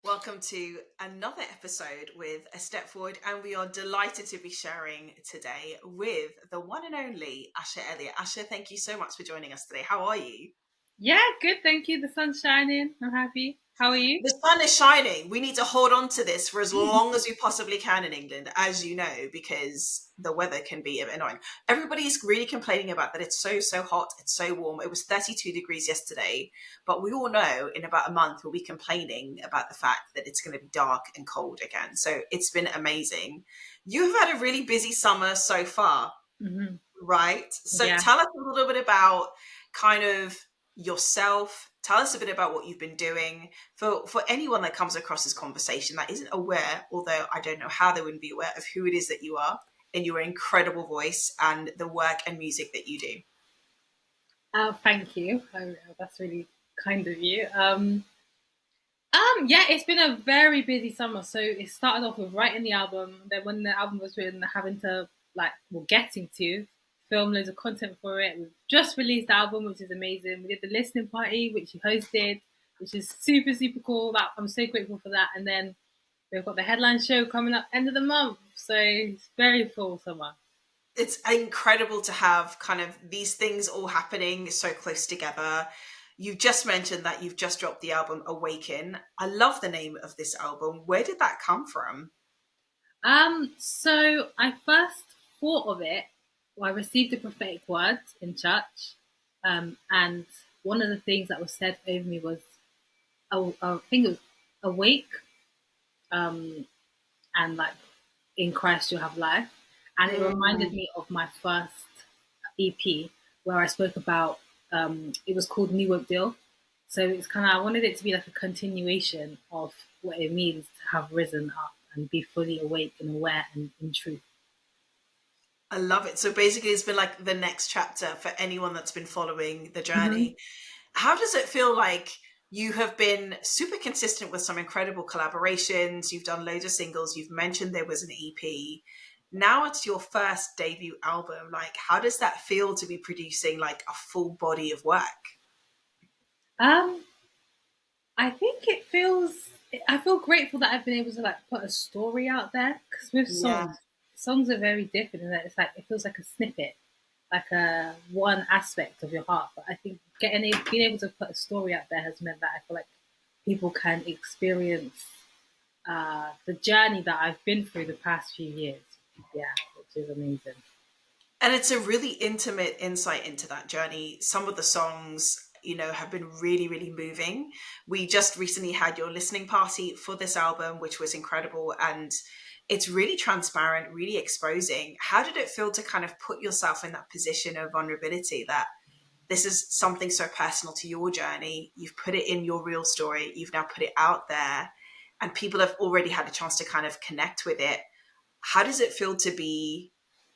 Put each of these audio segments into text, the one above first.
Welcome to another episode with AStepFWD, and we are delighted to be sharing today with the one and only Asha Elia. Asha, thank you so much for joining us today. How are you? Yeah, good. Thank you. The sun's shining. I'm happy. How are you? The sun is shining. We need to hold on to this for as long as we possibly can in England, as you know, because the weather can be a bit annoying. Everybody's really complaining about that. It's so hot. It's so warm. It was 32 degrees yesterday, but we all know in about a month we'll be complaining about the fact that it's going to be dark and cold again. So it's been amazing. You've had a really busy summer so far, hmm right? So Yeah. tell us a little bit about kind of yourself. Tell us a bit about what you've been doing for anyone that comes across this conversation that isn't aware, although I don't know how they wouldn't be aware of who it is that you are and your incredible voice and the work and music that you do. Thank you. That's really kind of you. Yeah, it's been a very busy summer. So it started off with writing the album. Then when the album was written, having to getting to film loads of content for it. We've just released the album, which is amazing. We did the listening party, which you hosted, which is super cool. That I'm so grateful for that. And then we've got the headline show coming up end of the month. So it's very full summer. It's incredible to have kind of these things all happening so close together. You've just mentioned that you've just dropped the album Awaken. I love the name of this album. Where did that come from? So I first thought of it. Well, I received a prophetic word in church, and one of the things that was said over me was, I think it was awake, and like in Christ you'll have life, and it reminded Mm. me of my first EP where I spoke about. It was called New Woke Deal, so it's kind of I wanted it to be like a continuation of what it means to have risen up and be fully awake and aware and in truth. I love it. So basically, it's been like the next chapter for anyone that's been following the hmm journey. How does it feel like you have been super consistent with some incredible collaborations? You've done loads of singles. You've mentioned there was an EP. Now it's your first debut album. Like, how does that feel to be producing like a full body of work? Um, I think it feels. I feel grateful that I've been able to like put a story out there because with Yeah. songs are very different in that it's like it feels like a snippet, like a one aspect of your heart. But I think being able to put a story out there has meant that I feel like people can experience the journey that I've been through the past few years. Yeah, which is amazing. And it's a really intimate insight into that journey. Some of the songs, have been really moving. We just recently had your listening party for this album, which was incredible. And it's really transparent, really exposing. How did it feel to kind of put yourself in that position of vulnerability that this is something so personal to your journey? You've put it in your real story, you've now put it out there, and people have already had a chance to kind of connect with it. How does it feel to be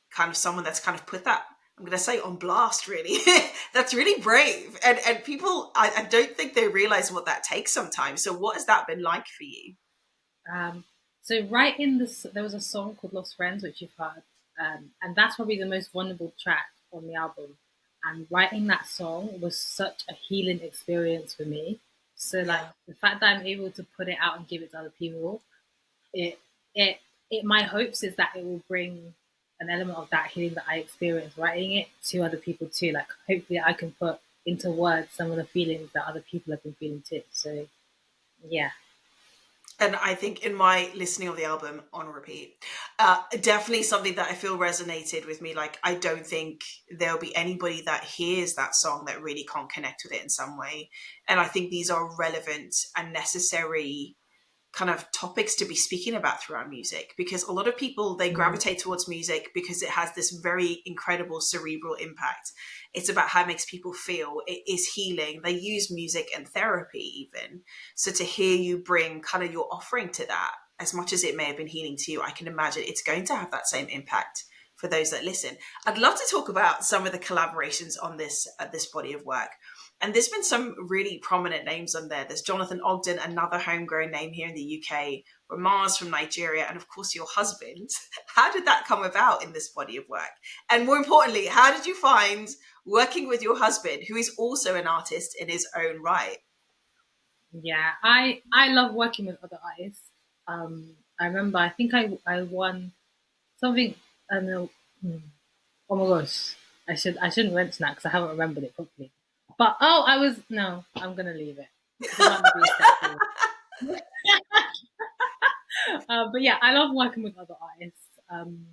kind of someone that's kind of put that, I'm going to say, on blast, really? That's really brave, and people, I don't think they realize what that takes sometimes. So what has that been like for you? Um, so right in this, there was a song called "Lost Friends," which you've heard, and that's probably the most vulnerable track on the album. And writing that song was such a healing experience for me. So like Yeah. the fact that I'm able to put it out and give it to other people, it it my hopes is that it will bring an element of that healing that I experienced writing it to other people too. Like hopefully I can put into words some of the feelings that other people have been feeling too. So yeah. And I think in my listening of the album on repeat, definitely something that I feel resonated with me. Like, I don't think there'll be anybody that hears that song that really can't connect with it in some way. And I think these are relevant and necessary kind of topics to be speaking about through our music, because a lot of people, they gravitate towards music because it has this very incredible cerebral impact. It's about how it makes people feel. It is healing. They use music and therapy even. So to hear you bring kind of your offering to that, as much as it may have been healing to you, I can imagine it's going to have that same impact for those that listen. I'd love to talk about some of the collaborations on this body of work. And there's been some really prominent names on there. There's Jonathan Ogden, another homegrown name here in the UK, Ramaz from Nigeria, and of course your husband. How did that come about in this body of work? And more importantly, how did you find working with your husband, who is also an artist in his own right? Yeah, I love working with other artists. I remember I think I won something. I don't know. Oh my gosh, I shouldn't mention that because I haven't remembered it properly. But oh, I was no, I'm gonna leave it because it might not be a step forward. But yeah, I love working with other artists. And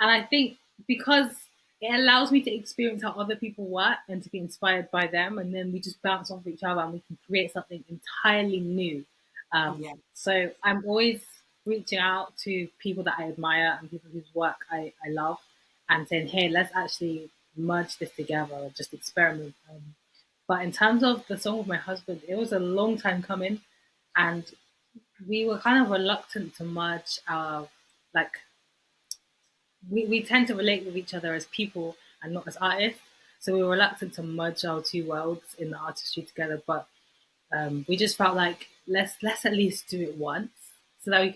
I think because it allows me to experience how other people work and to be inspired by them, and then we just bounce off each other and we can create something entirely new. Yeah. So I'm always reaching out to people that I admire and people whose work I love, and saying, "Hey, let's actually merge this together or just experiment." But in terms of the song with my husband, it was a long time coming, and we were kind of reluctant to merge our like we tend to relate with each other as people and not as artists. So we were reluctant to merge our two worlds in the artistry together. But we just felt like let's at least do it once so that we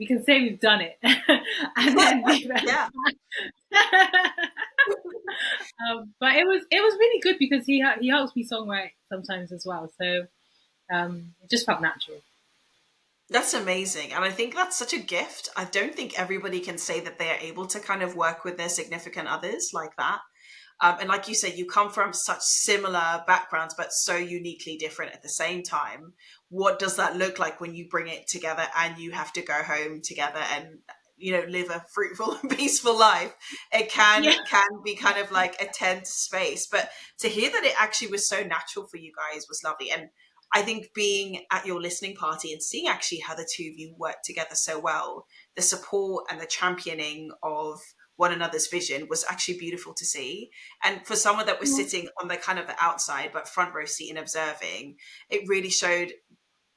can say we've done it and then leave it. Yeah. But it was really good because he helps me songwrite sometimes as well. So it just felt natural. That's amazing. And I think that's such a gift. I don't think everybody can say that they are able to kind of work with their significant others like that. And like you said, you come from such similar backgrounds, but so uniquely different at the same time. What does that look like when you bring it together and you have to go home together and live a fruitful and peaceful life? It Yeah. can be kind of like a tense space, but to hear that it actually was so natural for you guys was lovely. And I think being at your listening party and seeing actually how the two of you work together so well, the support and the championing of one another's vision was actually beautiful to see. And for someone that was sitting on the kind of the outside but front row seat and observing, it really showed.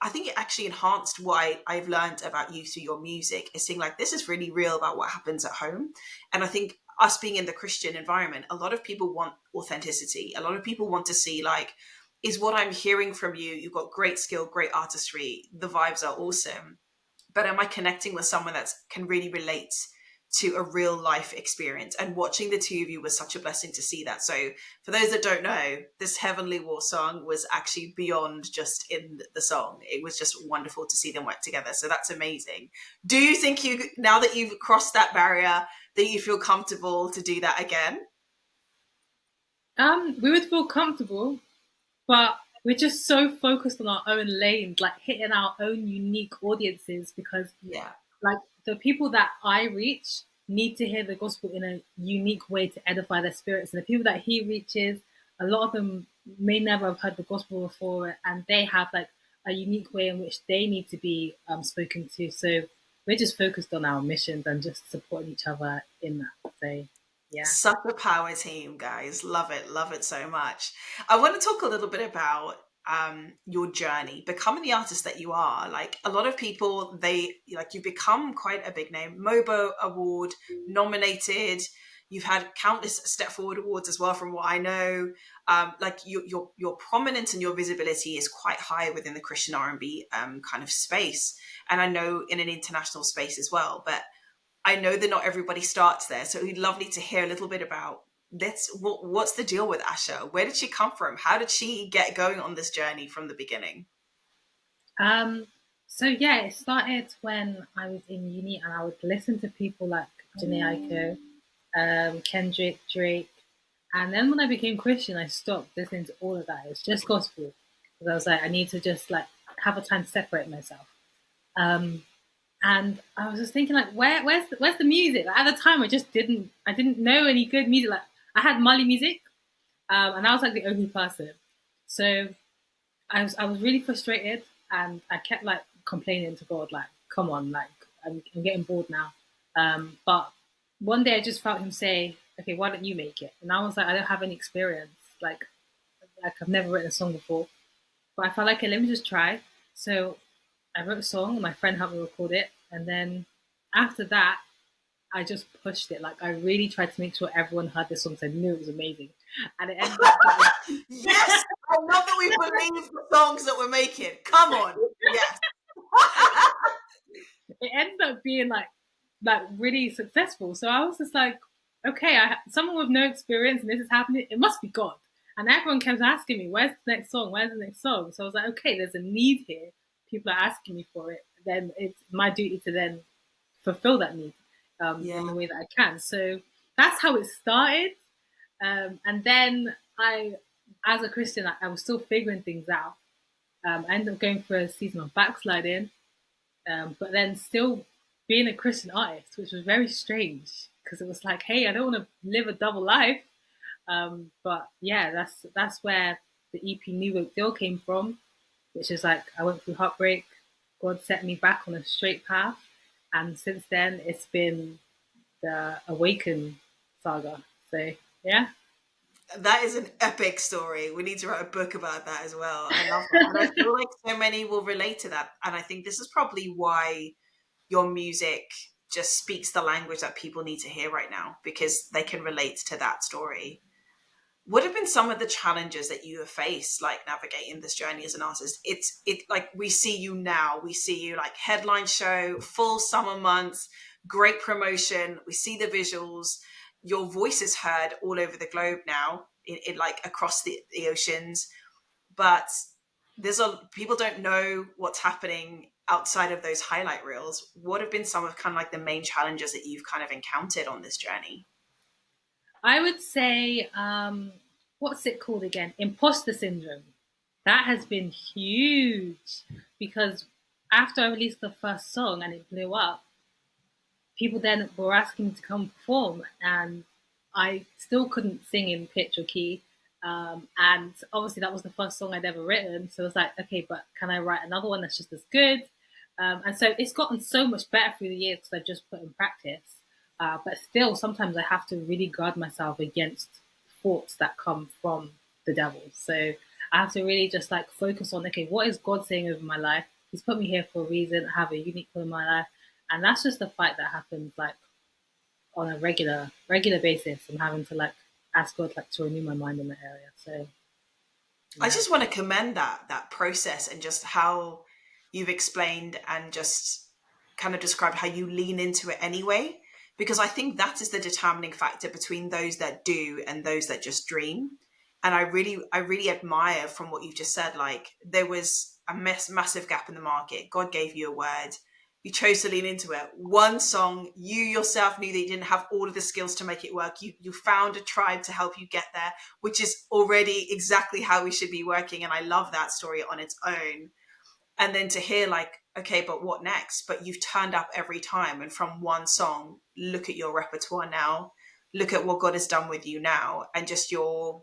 I think it actually enhanced what I've learned about you through your music, is seeing like this is really real about what happens at home. And I think us being in the Christian environment, a lot of people want authenticity. A lot of people want to see like, is what I'm hearing from you, you've got great skill, great artistry, the vibes are awesome, but am I connecting with someone that can really relate to a real life experience? And watching the two of you was such a blessing to see that. So for those that don't know, this Heavenly War song was actually beyond just in the song. It was just wonderful to see them work together. So that's amazing. Do you think you, now that you've crossed that barrier, that you feel comfortable to do that again? We would feel comfortable, but we're just so focused on our own lanes, like hitting our own unique audiences because Yeah. like the people that I reach need to hear the gospel in a unique way to edify their spirits. And the people that he reaches, a lot of them may never have heard the gospel before and they have like a unique way in which they need to be spoken to. So we're just focused on our missions and just supporting each other in that. So yeah. Such a power team, guys. Love it so much. I want to talk a little bit about your journey, becoming the artist that you are. Like a lot of people, they like you've become quite a big name. MOBO Award nominated. You've had countless Step Forward awards as well, from what I know. Like your prominence and your visibility is quite high within the Christian R&B kind of space, and I know in an international space as well. But I know that not everybody starts there, so it'd be lovely to hear a little bit about this. What's the deal with Asha? Where did she come from? How did she get going on this journey from the beginning? Um, so yeah, it started when I was in uni and I would listen to people like Janae Aiko, Kendrick, Drake. And then when I became Christian, I stopped listening to all of that. It was just gospel. Because I was like, I need to just like have a time to separate myself. Um, and I was just thinking like, where's the music? Like, at the time, I didn't know any good music. Like I had Mali music, and I was like the only person. So I was really frustrated, and I kept like complaining to God, like, come on, like I'm getting bored now. But one day I just felt Him say, okay, why don't you make it? And I was like, I don't have any experience, like I've never written a song before, but I felt like, okay, let me just try. So I wrote a song, and my friend helped me record it, and then after that, I just pushed it. Like I really tried to make sure everyone heard this song, so I knew it was amazing, and it ended up getting Yes, I love that we believe the songs that we're making. Come on, yes. it ended up being like really successful. So I was just like, okay, someone with no experience and this is happening. It must be God. And everyone kept asking me, where's the next song? Where's the next song? So I was like, okay, there's a need here. People are asking me for it. Then it's my duty to then fulfill that need in Yeah. the way that I can. So that's how it started. And then as a Christian, I was still figuring things out. I ended up going for a season of backsliding, but then still being a Christian artist, which was very strange because it was like, hey, I don't want to live a double life. But yeah, that's where the EP New Hope Deal came from, which is like I went through heartbreak. God set me back on a straight path, and since then it's been the Awaken saga. So yeah. That is an epic story. We need to write a book about that as well. I love that. And I feel like so many will relate to that. And I think this is probably why your music just speaks the language that people need to hear right now, because they can relate to that story. What have been some of the challenges that you have faced, like navigating this journey as an artist? It like we see you now, we see you like headline show, full summer months, great promotion. We see the visuals. Your voice is heard all over the globe now, in like across the oceans. But there's a people don't know what's happening outside of those highlight reels. What have been some of kind of like the main challenges that you've kind of encountered on this journey? I would say, what's it called again? Imposter syndrome. That has been huge because after I released the first song and it blew up, people then were asking me to come perform, and I still couldn't sing in pitch or key. And obviously, that was the first song I'd ever written. So I was like, okay, but can I write another one that's just as good? And so it's gotten so much better through the years because I've just put in practice. But still, sometimes I have to really guard myself against thoughts that come from the devil. So I have to really just like focus on, okay, what is God saying over my life? He's put me here for a reason. I have a unique call in my life, and that's just a fight that happens like on a regular basis. I'm having to like ask God like to renew my mind in that area. So I yeah. just want to commend that process and just how you've explained and just kind of described how you lean into it anyway, because I think that is the determining factor between those that do and those that just dream. And I really admire from what you've just said, like there was a massive gap in the market. God gave you a word. You chose to lean into it. One song, you yourself knew that you didn't have all of the skills to make it work. You found a tribe to help you get there, which is already exactly how we should be working. And I love that story on its own. And then to hear like, okay, but what next? But you've turned up every time. And from one song, look at your repertoire now. Look at what God has done with you now. And just your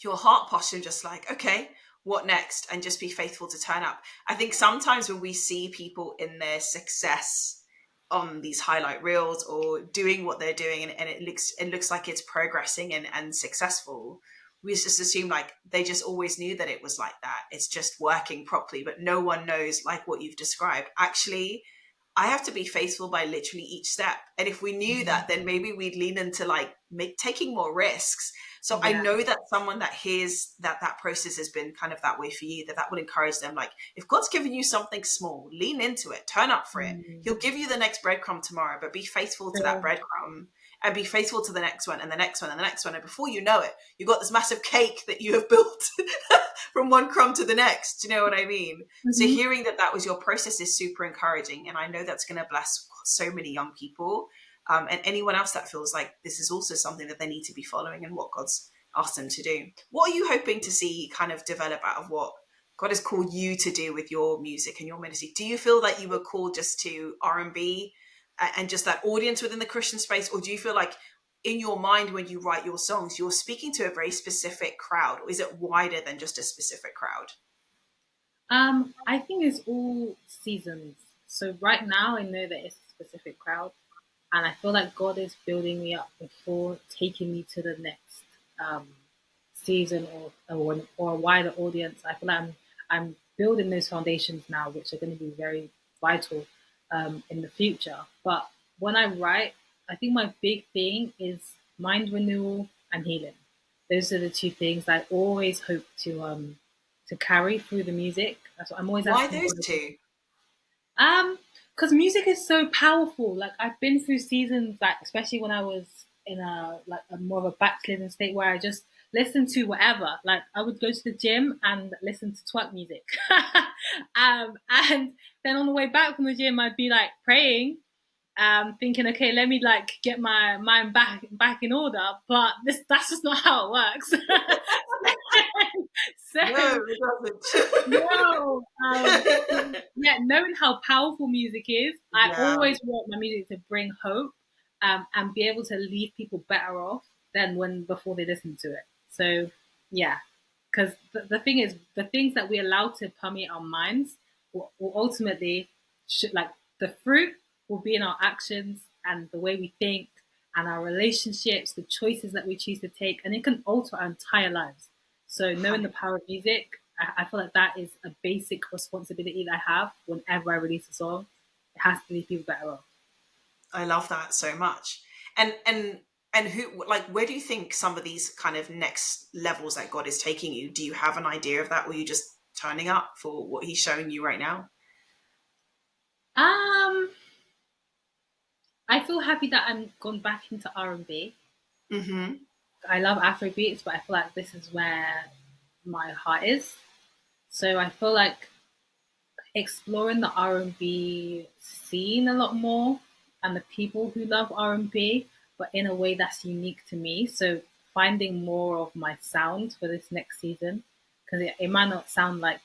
heart posture, just like, okay, what next? And just be faithful to turn up. I think sometimes when we see people in their success on these highlight reels or doing what they're doing, and it looks like it's progressing and successful, we just assume like they just always knew that it was like that. It's just working properly, but no one knows, like what you've described. Actually, I have to be faithful by literally each step. And if we knew that, then maybe we'd lean into like taking more risks. So I Yeah. know that someone that hears that process has been kind of that way for you, that would encourage them. Like if God's given you something small, lean into it, turn up for it. Mm. He'll give you the next breadcrumb tomorrow, but be faithful to that So, breadcrumb and be faithful to the next one and the next one and the next one. And before you know it, you've got this massive cake that you have built from one crumb to the next. Do you know what I mean? So mhm. hearing that was your process is super encouraging, and I know that's going to bless so many young people, and anyone else that feels like this is also something that they need to be following and what God's asked them to do. What are you hoping to see kind of develop out of what God has called you to do with your music and your ministry? Do you feel that you were called just to R&B and just that audience within the Christian space, or do you feel like in your mind when you write your songs you're speaking to a very specific crowd, or is it wider than just a specific crowd? I think it's all seasons. So right now, I know that it's a specific crowd, and I feel like God is building me up before taking me to the next um, season or a wider audience. I feel like I'm building those foundations now, which are going to be very vital in the future. But when I write, I think my big thing is mind renewal and healing. Those are the two things I always hope to carry through the music. That's what I'm always Why asking those God. two? Because music is so powerful. Like I've been through seasons, like especially when I was in a more of a backslidden state where I just listen to whatever. Like I would go to the gym and listen to twerk music. And then on the way back from the gym, I'd be like praying, thinking, okay, let me like get my mind back in order. But that's just not how it works. No, So it no, yeah, knowing how powerful music is, I yeah, always want my music to bring hope, and be able to leave people better off than when before they listen to it. So, yeah, because the thing is, the things that we allow to permeate our minds will ultimately, like the fruit will be in our actions and the way we think and our relationships, the choices that we choose to take, and it can alter our entire lives. So knowing the 100. power of music, I feel like that is a basic responsibility that I have whenever I release a song. It has to leave people better off. I love that so much. And who, like, where do you think some of these kind of next levels that God is taking you? Do you have an idea of that, or are you just turning up for what He's showing you right now? Um, I feel happy that I'm gone back into R&B. Mm-hmm. I love Afro beats, but I feel like this is where my heart is. So I feel like exploring the R&B scene a lot more and the people who love R&B, but in a way that's unique to me. So finding more of my sound for this next season, because it might not sound like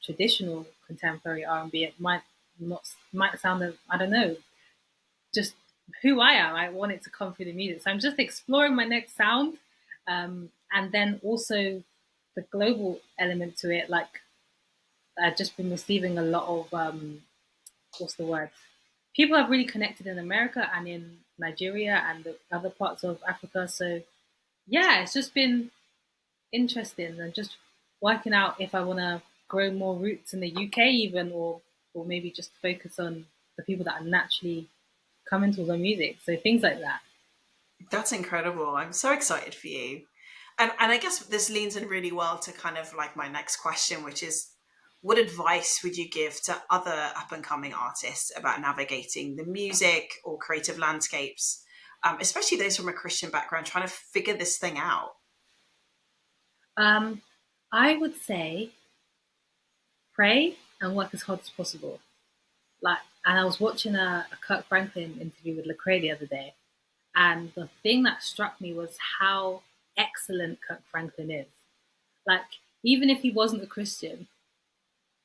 traditional contemporary R&B. It might sound I don't know, just who I am. I want it to come through the music. So I'm just exploring my next sound, and then also the global element to it. Like I've just been receiving a lot of what's the word? People have really connected in America and in Nigeria and the other parts of Africa. So yeah, it's just been interesting and just working out if I want to grow more roots in the UK even, or maybe just focus on the people that are naturally coming towards our music. So things like that. That's incredible. I'm so excited for you. And I guess this leans in really well to kind of like my next question, which is what advice would you give to other up and coming artists about navigating the music or creative landscapes, especially those from a Christian background, trying to figure this thing out? Um, I would say pray and work as hard as possible. Like, and I was watching a Kirk Franklin interview with Lecrae the other day, and the thing that struck me was how excellent Kirk Franklin is. Like, even if he wasn't a Christian,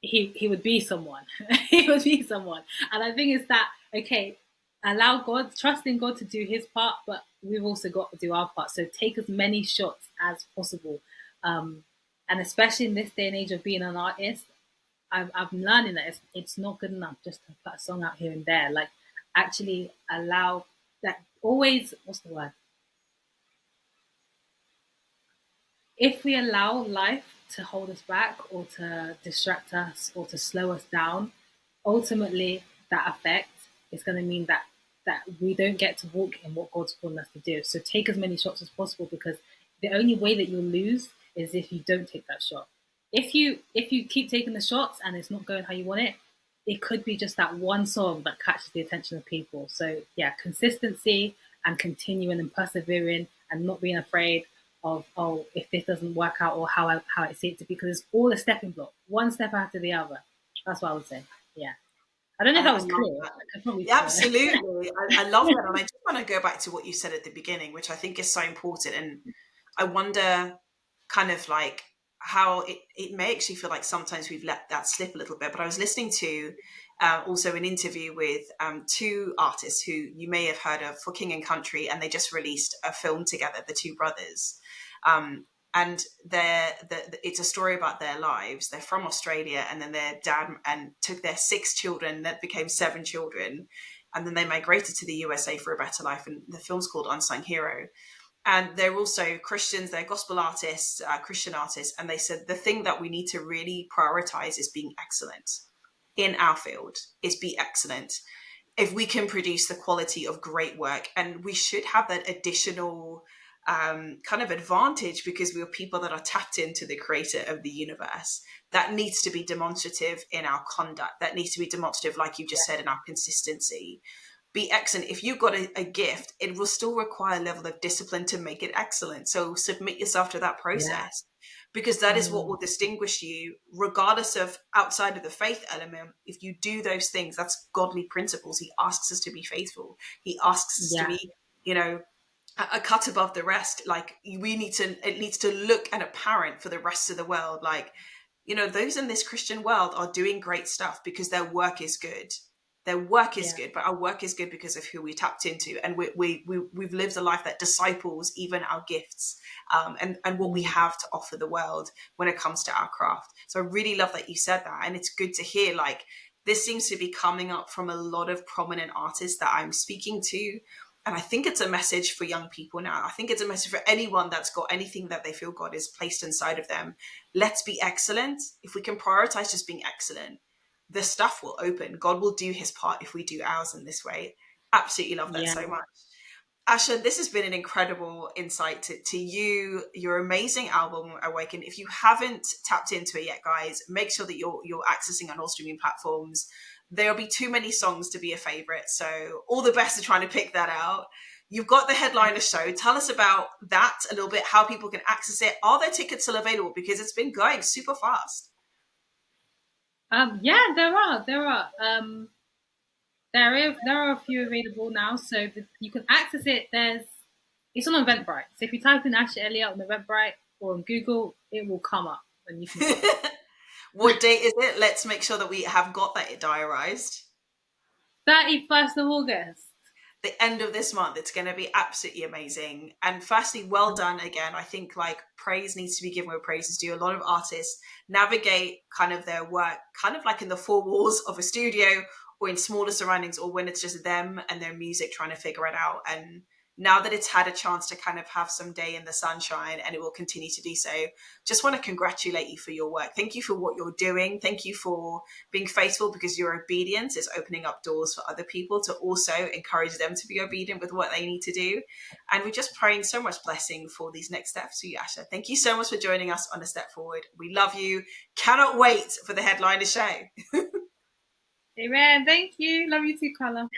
he would be someone. He would be someone. And I think it's that, okay, allow God, trust in God to do his part, but we've also got to do our part. So take as many shots as possible. Um, and especially in this day and age of being an artist, I'm learning that it's not good enough just to put a song out here and there. Like, actually allow that, always, what's the word? If we allow life to hold us back or to distract us or to slow us down, ultimately that effect is going to mean that we don't get to walk in what God's calling us to do. So take as many shots as possible, because the only way that you'll lose is if you don't take that shot. If you keep taking the shots and it's not going how you want it, it could be just that one song that catches the attention of people. So yeah, consistency and continuing and persevering and not being afraid of, oh, if this doesn't work out or how I see it to be, because it's all a stepping block, one step after the other. That's what I would say. Yeah. I don't know if that I was love clear. that. I could probably Yeah, absolutely. I love that. And I just want to go back to what you said at the beginning, which I think is so important. And I wonder kind of like how it may actually feel like sometimes we've let that slip a little bit. But I was listening to also an interview with two artists who you may have heard of, for King and Country, and they just released a film together, the two brothers. Um, and it's a story about their lives. They're from Australia, and then their dad and took their six children that became seven children, and then they migrated to the USA for a better life. And the film's called Unsung Hero. And they're also Christians, they're gospel artists, Christian artists, and they said the thing that we need to really prioritize is being excellent in our field. Is be excellent. If we can produce the quality of great work, and we should have that additional kind of advantage because we're people that are tapped into the creator of the universe. That needs to be demonstrative in our conduct. That needs to be demonstrative, like you just said, in our consistency. be excellent. If you've got a gift, it will still require a level of discipline to make it excellent. So submit yourself to that Yeah. process, because that is what Mm. will distinguish you, regardless of outside of the faith element. If you do those things, that's godly principles. He asks us to be faithful. He asks us to Yeah. be, you know, a cut above the rest. Like, we need to, it needs to look and apparent for the rest of the world. Like, those in this Christian world are doing great stuff because their work is good. Their work is Yeah. good, but our work is good because of who we tapped into, and we've lived a life that disciples even our gifts, and what we Mm. have to offer the world when it comes to our craft. So I really love that you said that, and it's good to hear. Like, this seems to be coming up from a lot of prominent artists that I'm speaking to, and I think it's a message for young people now. I think it's a message for anyone that's got anything that they feel God has placed inside of them. Let's be excellent. If we can prioritize just being excellent, the stuff will open. God will do his part if we do ours in this way. Absolutely love that Yeah. so much. Asha, this has been an incredible insight to you, your amazing album, Awaken. If you haven't tapped into it yet, guys, make sure that you're accessing on all streaming platforms. There'll be too many songs to be a favorite, so all the best at trying to pick that out. You've got the headliner show. Tell us about that a little bit, how people can access it. Are there tickets still available? Because it's been going super fast. Yeah, there are a few available now, so you can access it. It's on Eventbrite. So if you type in Asha Elia on Eventbrite or on Google, it will come up and you can go. What date is it? Let's make sure that we have got that diarized. 31st of August. The end of this month. It's going to be absolutely amazing. And firstly, well done again. I think, like, praise needs to be given where praise is due. A lot of artists navigate kind of their work kind of like in the four walls of a studio, or in smaller surroundings, or when it's just them and their music trying to figure it out. And now that it's had a chance to kind of have some day in the sunshine, and it will continue to do so, just want to congratulate you for your work. Thank you for what you're doing. Thank you for being faithful, because your obedience is opening up doors for other people to also encourage them to be obedient with what they need to do. And we're just praying so much blessing for these next steps for you, Asha. Thank you so much for joining us on A Step Forward. We love you. Cannot wait for the headliner show. Amen. Thank you. Love you too, Carla.